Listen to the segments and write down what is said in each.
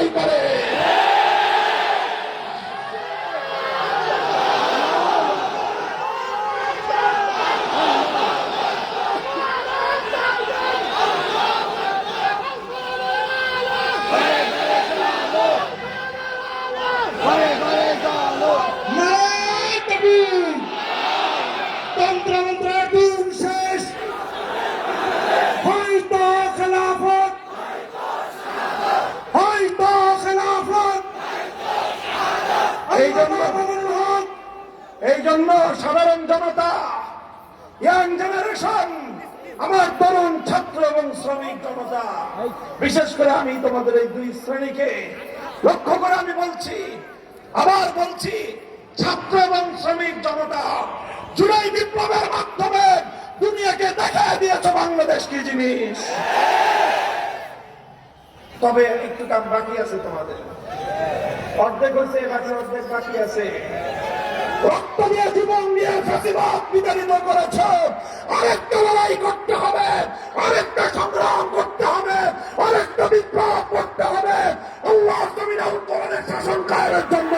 লড়াই করে। তন্ত্রমন্ত্রের দিন শেষ, হয়তো খেলাফত, হয়তো খেলাফত। এই জন্য সাধারণ জনতা, ইয়াং জেনারেশন, আমার তরুণ ছাত্র এবং শ্রমিক জনতা, বিশেষ করে আমি তোমাদের এই দুই শ্রেণীকে লক্ষ্য করে আমি বলছি, আবার বলছি, ছাত্র এবং শ্রমিক জনতা, জুলাই বিপ্লবের মাধ্যমে দুনিয়াকে দেখা দিয়েছে বাংলাদেশ কি জিনিস। তবে একটু কাম বাকি আছে, তোমাদের অর্ধেক হয়েছে, অর্ধেক বাকি আছে। রক্ত দিয়ে জীবন দিয়ে ফাঁসিবাদ বিতাড়িত করেছ, আরেকটা লড়াই করতে হবে, আরেকটা সংগ্রাম করতে হবে, আরেকটা বিপ্লব করতে হবে আল্লাহ জমিনে উত্তরণের শাসন কায়েমের জন্য।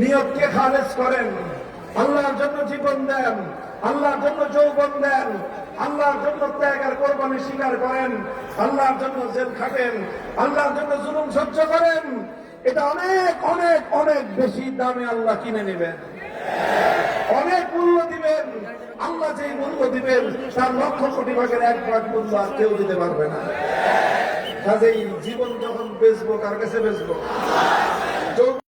নিয়তকে খালেজ করেন, আল্লাহর জন্য জীবন দেন, আল্লাহর জন্য যৌবন দেন, আল্লাহর জন্য ত্যাগ আর কোরবানি স্বীকার করেন, আল্লাহর জন্য জেল খাটেন, আল্লাহর জন্য জুলুম সহ্য করেন। এটা অনেক অনেক অনেক বেশি দামে আল্লাহ কিনে নেবেন, অনেক মূল্য দিবেন। আল্লাহ যে মূল্য দিবেন তার লক্ষ কোটি ভাগের 1 ভাগ মূল্য আর কেউ দিতে পারবে না। কাজেই জীবন যখন বেচবো, কার কাছে বেচবো?